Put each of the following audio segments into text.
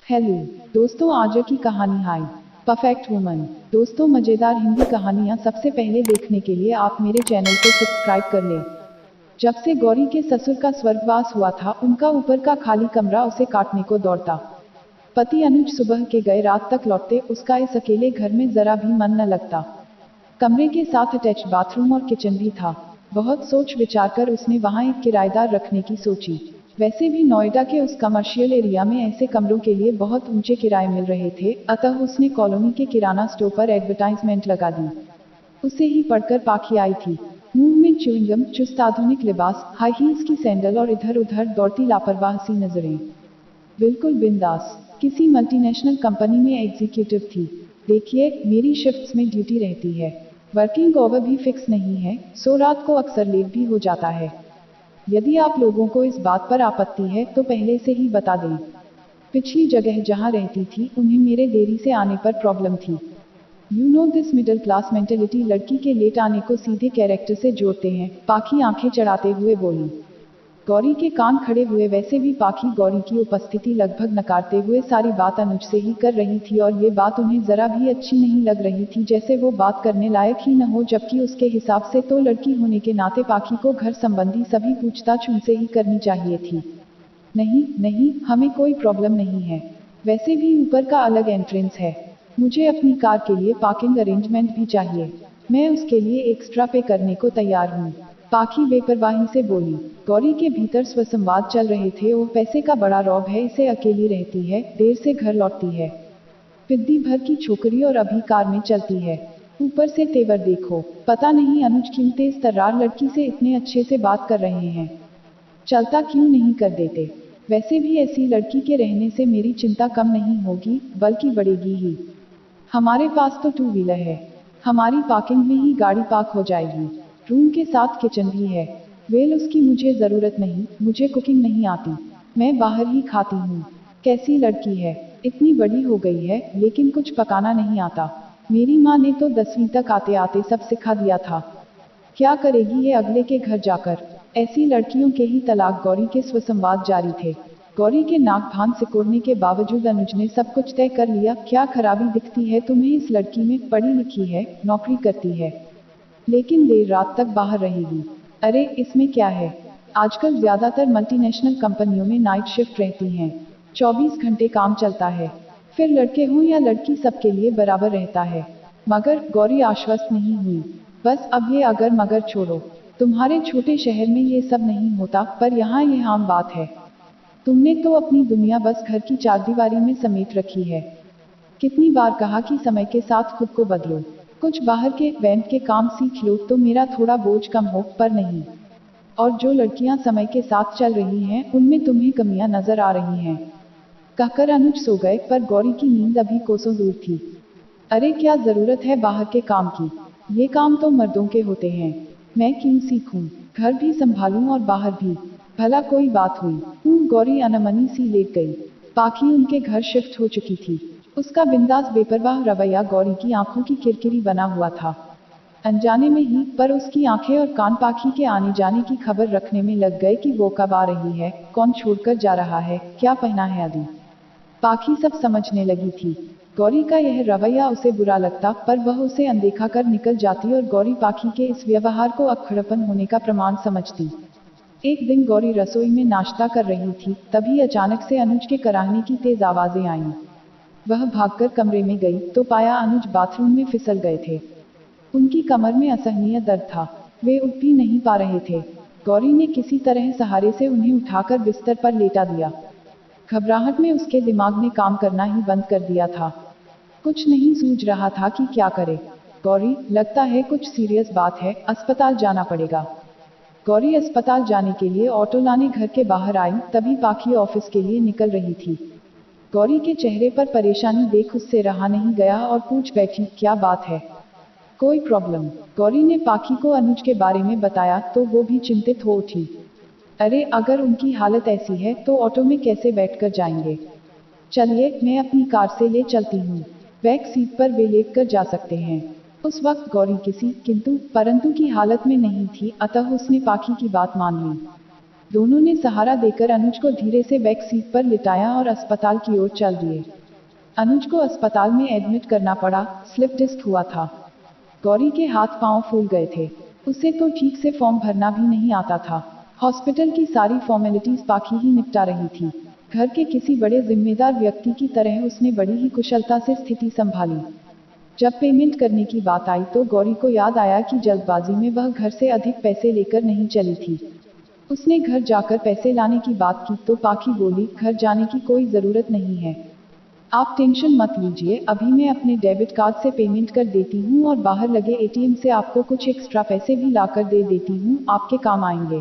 Hello दोस्तों, आज की कहानी हाय परफेक्ट वुमन। दोस्तों, मजेदार हिंदी कहानियाँ सबसे पहले देखने के लिए आप मेरे चैनल को सब्सक्राइब कर लें। जब से गौरी के ससुर का स्वर्गवास हुआ था, उनका ऊपर का खाली कमरा उसे काटने को दौड़ता। पति अनुज सुबह के गए रात तक लौटते, उसका इस अकेले घर में जरा भी मन न लगता। कमरे के साथ अटैच बाथरूम और किचन भी था। बहुत सोच विचार कर उसने वहां एक किराएदार रखने की सोची। वैसे भी नोएडा के उस कमर्शियल एरिया में ऐसे कमरों के लिए बहुत ऊंचे किराए मिल रहे थे, अतः उसने कॉलोनी के किराना स्टोर पर एडवर्टाइजमेंट लगा दी। उसे ही पढ़कर पाखी आई थी। मुंह में च्युइंगम, चुस्त आधुनिक लिबास, हाई हील्स की सैंडल और इधर उधर दौड़ती लापरवाह सी नजरें। बिल्कुल बिंदास। किसी मल्टीनेशनल कंपनी में एग्जीक्यूटिव थी। देखिए, मेरी शिफ्ट्स में ड्यूटी रहती है। वर्किंग ओवर भी फिक्स नहीं है, सो रात को अक्सर लेट भी हो जाता है। यदि आप लोगों को इस बात पर आपत्ति है तो पहले से ही बता दें। पिछली जगह जहां रहती थी, उन्हें मेरे देरी से आने पर प्रॉब्लम थी। You know this middle class mentality लड़की के लेट आने को सीधे कैरेक्टर से जोड़ते हैं, पाखी आंखें चढ़ाते हुए बोली। गौरी के कान खड़े हुए। वैसे भी पाखी गौरी की उपस्थिति लगभग नकारते हुए सारी बात अनुज से ही कर रही थी, और ये बात उन्हें जरा भी अच्छी नहीं लग रही थी, जैसे वो बात करने लायक ही न हो, जबकि उसके हिसाब से तो लड़की होने के नाते पाखी को घर संबंधी सभी पूछताछ उनसे ही करनी चाहिए थी। नहीं नहीं, हमें कोई प्रॉब्लम नहीं है। वैसे भी ऊपर का अलग एंट्रेंस है। मुझे अपनी कार के लिए पार्किंग अरेंजमेंट भी चाहिए। मैं उसके लिए एक्स्ट्रा पे करने को तैयार हूँ, पाखी बेपरवाही से बोली। गौरी के भीतर स्वसंवाद चल रहे थे। वो पैसे का बड़ा रौब है, इसे अकेली रहती है, देर से घर लौटती है, पिद्दी भर की छोकरी और अभी कार में चलती है। ऊपर से तेवर देखो। पता नहीं अनुज क्यों तेज तर्रार लड़की से इतने अच्छे से बात कर रहे हैं। चलता क्यों नहीं कर देते। वैसे भी ऐसी लड़की के रहने से मेरी चिंता कम नहीं होगी, बल्कि बढ़ेगी ही। हमारे पास तो टू व्हीलर है, हमारी पार्किंग में ही गाड़ी पार्क हो जाएगी। रूम के साथ किचन भी है। वेल, उसकी मुझे ज़रूरत नहीं, मुझे कुकिंग नहीं आती, मैं बाहर ही खाती हूँ। कैसी लड़की है, इतनी बड़ी हो गई है, लेकिन कुछ पकाना नहीं आता। मेरी माँ ने तो 10वीं तक आते आते सब सिखा दिया था। क्या करेगी ये अगले के घर जाकर। ऐसी लड़कियों के ही तलाक। गौरी के स्वसंवाद जारी थे। गौरी के नाक भान सिकोड़ने के बावजूद अनुज ने सब कुछ तय कर लिया। क्या खराबी दिखती है तुम्हें इस लड़की में, पढ़ी लिखी है, नौकरी करती है, लेकिन देर रात तक बाहर रहेगी। अरे इसमें क्या है, आजकल ज्यादातर मल्टीनेशनल कंपनियों में नाइट शिफ्ट रहती हैं, 24 घंटे काम चलता है, फिर लड़के हों या लड़की सबके लिए बराबर रहता है। मगर गौरी आश्वस्त नहीं हुई। बस अब ये अगर मगर छोड़ो। तुम्हारे छोटे शहर में ये सब नहीं होता, पर यहाँ ये आम बात है। तुमने तो अपनी दुनिया बस घर की चारदीवारी में समेट रखी है। कितनी बार कहा कि समय के साथ खुद को बदलो, कुछ बाहर के वेंट के काम सीख लो तो मेरा थोड़ा बोझ कम हो, पर नहीं। और जो लड़कियां समय के साथ चल रही हैं, उनमें तुम्हें कमियां नजर आ रही हैं। कहकर अनुज सो गए, पर गौरी की नींद अभी कोसों दूर थी। अरे क्या जरूरत है बाहर के काम की, ये काम तो मर्दों के होते हैं, मैं क्यों सीखूं, घर भी संभालूं और बाहर भी, भला कोई बात हुई। गौरी अनमनी सी लेट गई। पाखी उनके घर शिफ्ट हो चुकी थी। उसका बिंदास बेपरवाह रवैया गौरी की आंखों की किरकिरी बना हुआ था। अनजाने में ही, पर उसकी आंखें और कान पाखी के आने जाने की खबर रखने में लग गए कि वो कब आ रही है, कौन छोड़कर जा रहा है, क्या पहना है आदि। पाखी सब समझने लगी थी। गौरी का यह रवैया उसे बुरा लगता, पर वह उसे अनदेखा कर निकल जाती और गौरी पाखी के इस व्यवहार को अक्खड़पन होने का प्रमाण समझती। एक दिन गौरी रसोई में नाश्ता कर रही थी, तभी अचानक से अनुज के कराहने की तेज आवाजें आईं। वह भागकर कमरे में गई तो पाया अनुज बाथरूम में फिसल गए थे। उनकी कमर में असहनीय दर्द था, वे उठ भी नहीं पा रहे थे। गौरी ने किसी तरह सहारे से उन्हें उठाकर बिस्तर पर लेटा दिया। घबराहट में उसके दिमाग ने काम करना ही बंद कर दिया था। कुछ नहीं सूझ रहा था कि क्या करे। गौरी, लगता है कुछ सीरियस बात है, अस्पताल जाना पड़ेगा। गौरी अस्पताल जाने के लिए ऑटो लाने घर के बाहर आई, तभी पाखी ऑफिस के लिए निकल रही थी। गौरी के चेहरे पर परेशानी देख उससे रहा नहीं गया और पूछ बैठी, क्या बात है, कोई प्रॉब्लम। गौरी ने पाखी को अनुज के बारे में बताया तो वो भी चिंतित हो उठी। अरे अगर उनकी हालत ऐसी है तो ऑटो में कैसे बैठकर जाएंगे। चलिए, मैं अपनी कार से ले चलती हूँ, बैक सीट पर वे लेट कर जा सकते हैं। उस वक्त गौरी किसी किंतु परंतु की हालत में नहीं थी, अतः उसने पाखी की बात मान ली। दोनों ने सहारा देकर अनुज को धीरे से बैक सीट पर लिटाया और अस्पताल की ओर चल दिए। अनुज को अस्पताल में एडमिट करना पड़ा, स्लिप डिस्क हुआ था। गौरी के हाथ पांव फूल गए थे। उसे तो ठीक से फॉर्म भरना भी नहीं आता था। हॉस्पिटल की सारी फॉर्मेलिटीज पाखी ही निपटा रही थी। घर के किसी बड़े जिम्मेदार व्यक्ति की तरह उसने बड़ी ही कुशलता से स्थिति संभाली। जब पेमेंट करने की बात आई तो गौरी को याद आया कि जल्दबाजी में वह घर से अधिक पैसे लेकर नहीं चली थी। उसने घर जाकर पैसे लाने की बात की तो पाखी बोली, घर जाने की कोई जरूरत नहीं है, आप टेंशन मत लीजिए, अभी मैं अपने डेबिट कार्ड से पेमेंट कर देती हूँ और बाहर लगे एटीएम से आपको कुछ एक्स्ट्रा पैसे भी लाकर दे देती हूँ, आपके काम आएंगे।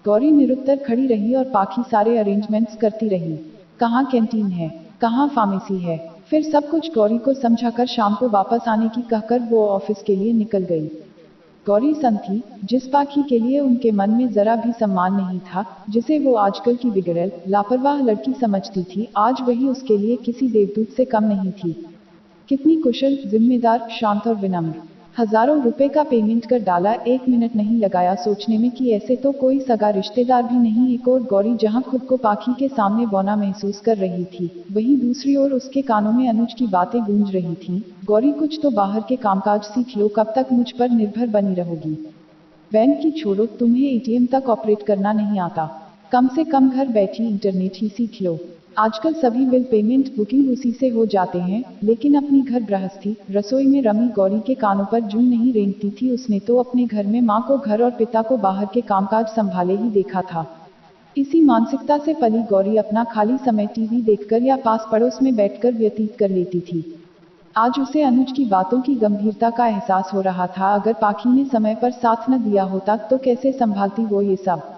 गौरी निरुत्तर खड़ी रही और पाखी सारे अरेंजमेंट्स करती रही। कहाँ कैंटीन है, कहाँ फार्मेसी है, फिर सब कुछ गौरी को समझाकर शाम को वापस आने की कहकर वो ऑफिस के लिए निकल गई। गौरी सन थी, जिस पाखी के लिए उनके मन में जरा भी सम्मान नहीं था, जिसे वो आजकल की बिगड़ैल, लापरवाह लड़की समझती थी, आज वही उसके लिए किसी देवदूत से कम नहीं थी। कितनी कुशल, जिम्मेदार, शांत और विनम्र। हजारों रुपए का पेमेंट कर डाला, 1 मिनट नहीं लगाया सोचने में कि ऐसे तो कोई सगा रिश्तेदार भी नहीं। एक और गौरी जहां खुद को पाखी के सामने बौना महसूस कर रही थी, वहीं दूसरी ओर उसके कानों में अनुज की बातें गूंज रही थीं। गौरी, कुछ तो बाहर के कामकाज सीख लो, कब तक मुझ पर निर्भर बनी रहोगी। बैंक की छोड़ो, तुम्हें एटीएम तक ऑपरेट करना नहीं आता, कम से कम घर बैठी इंटरनेट ही सीख लो। आजकल सभी बिल पेमेंट बुकिंग उसी से हो जाते हैं, लेकिन अपनी घर गृहस्थी, रसोई में रमी गौरी के कानों पर जूं नहीं रेंगती थी। उसने तो अपने घर में माँ को घर और पिता को बाहर के कामकाज संभाले ही देखा था। इसी मानसिकता से पली गौरी अपना खाली समय टीवी देखकर या पास पड़ोस में बैठकर व्यतीत कर लेती थी। आज उसे अनुज की बातों की गंभीरता का एहसास हो रहा था। अगर पाखी ने समय पर साथ न दिया होता तो कैसे संभालती वो ये सब।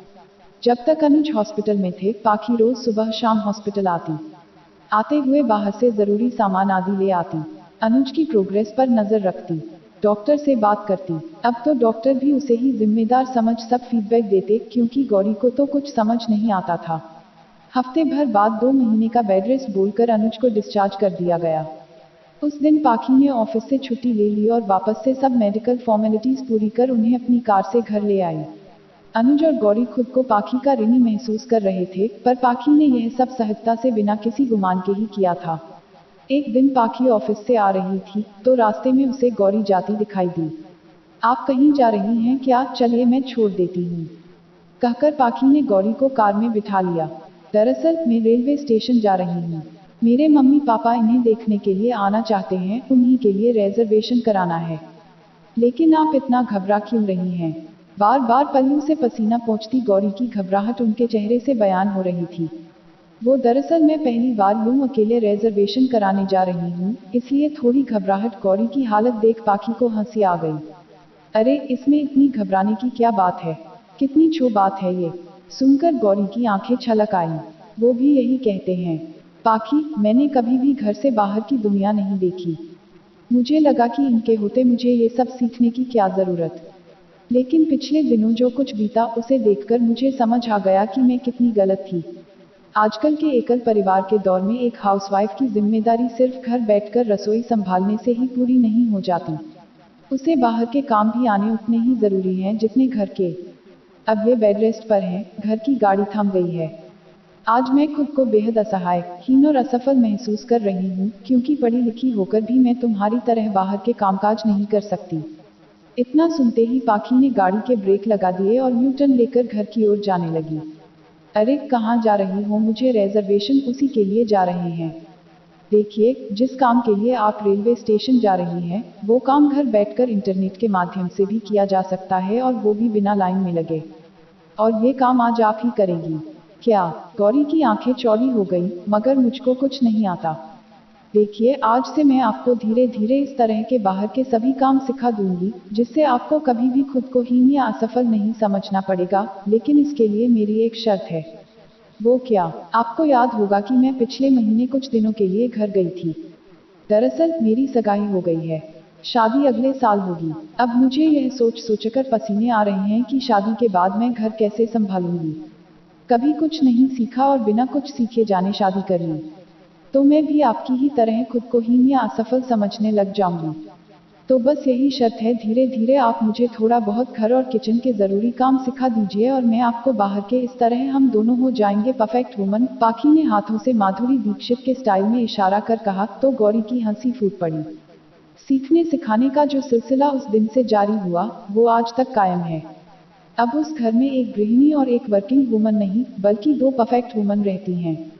जब तक अनुज हॉस्पिटल में थे, पाखी रोज सुबह शाम हॉस्पिटल आती, आते हुए बाहर से जरूरी सामान आदि ले आती, अनुज की प्रोग्रेस पर नजर रखती, डॉक्टर से बात करती। अब तो डॉक्टर भी उसे ही जिम्मेदार समझ सब फीडबैक देते, क्योंकि गौरी को तो कुछ समझ नहीं आता था। हफ्ते भर बाद 2 महीने का बेड रेस्ट बोलकर अनुज को डिस्चार्ज कर दिया गया। उस दिन पाखी ने ऑफिस से छुट्टी ले ली और वापस से सब मेडिकल फॉर्मेलिटीज पूरी कर उन्हें अपनी कार से घर ले आई। अनुज और गौरी खुद को पाखी का ऋणी महसूस कर रहे थे, पर पाखी ने यह सब सहजता से बिना किसी गुमान के ही किया था। एक दिन पाखी ऑफिस से आ रही थी तो रास्ते में उसे गौरी जाती दिखाई दी। आप कहीं जा रही हैं क्या, चलिए मैं छोड़ देती हूँ, कहकर पाखी ने गौरी को कार में बिठा लिया। दरअसल मैं रेलवे स्टेशन जा रही हूँ, मेरे मम्मी पापा इन्हें देखने के लिए आना चाहते हैं, उन्हीं के लिए रिजर्वेशन कराना है। लेकिन आप इतना घबरा क्यों रही हैं? बार बार पल्लू से पसीना पोंछती गौरी की घबराहट उनके चेहरे से बयान हो रही थी। वो दरअसल मैं पहली बार यूं अकेले रिजर्वेशन कराने जा रही हूँ, इसलिए थोड़ी घबराहट। गौरी की हालत देख पाखी को हंसी आ गई। अरे इसमें इतनी घबराने की क्या बात है, कितनी छो बात है ये। सुनकर गौरी की आंखें छलक आईं। वो भी यही कहते हैं पाखी, मैंने कभी भी घर से बाहर की दुनिया नहीं देखी, मुझे लगा कि इनके होते मुझे ये सब सीखने की क्या जरूरत। लेकिन पिछले दिनों जो कुछ बीता उसे देखकर मुझे समझ आ गया कि मैं कितनी गलत थी। आजकल के एकल परिवार के दौर में एक हाउसवाइफ की जिम्मेदारी सिर्फ घर बैठकर रसोई संभालने से ही पूरी नहीं हो जाती, उसे बाहर के काम भी आने उतने ही जरूरी हैं जितने घर के। अब ये बेड रेस्ट पर हैं, घर की गाड़ी थम गई है। आज मैं खुद को बेहद असहाय, हीन और असफल महसूस कर रही हूँ, क्योंकि पढ़ी लिखी होकर भी मैं तुम्हारी तरह बाहर के कामकाज नहीं कर सकती। इतना सुनते ही पाखी ने गाड़ी के ब्रेक लगा दिए और यू टर्न लेकर घर की ओर जाने लगी। अरे कहाँ जा रही हो, मुझे रिजर्वेशन उसी के लिए जा रहे हैं। देखिए, जिस काम के लिए आप रेलवे स्टेशन जा रही हैं, वो काम घर बैठकर इंटरनेट के माध्यम से भी किया जा सकता है, और वो भी बिना लाइन में लगे। और ये काम आज आप ही करेंगी क्या? गौरी की आंखें चौड़ी हो गई। मगर मुझको कुछ नहीं आता। देखिए, आज से मैं आपको धीरे धीरे इस तरह के बाहर के सभी काम सिखा दूंगी, जिससे आपको कभी भी खुद को हीन या असफल नहीं समझना पड़ेगा। लेकिन इसके लिए मेरी एक शर्त है। वो क्या? आपको याद होगा कि मैं पिछले महीने कुछ दिनों के लिए घर गई थी। दरअसल मेरी सगाई हो गई है, शादी अगले साल होगी। अब मुझे यह सोचकर पसीने आ रहे हैं कि शादी के बाद मैं घर कैसे संभालूंगी। कभी कुछ नहीं सीखा और बिना कुछ सीखे जाने शादी कर ली, तो मैं भी आपकी ही तरह खुद को हीन या असफल समझने लग जाऊंगी। तो बस यही शर्त है, धीरे धीरे आप मुझे थोड़ा बहुत घर और किचन के ज़रूरी काम सिखा दीजिए और मैं आपको बाहर के, इस तरह हम दोनों हो जाएंगे परफेक्ट वुमन। पाखी ने हाथों से माधुरी दीक्षित के स्टाइल में इशारा कर कहा, तो गौरी की हंसी फूट पड़ी। सीखने सिखाने का जो सिलसिला उस दिन से जारी हुआ, वो आज तक कायम है। अब उस घर में एक गृहिणी और एक वर्किंग वुमन नहीं, बल्कि दो परफेक्ट वुमन रहती हैं।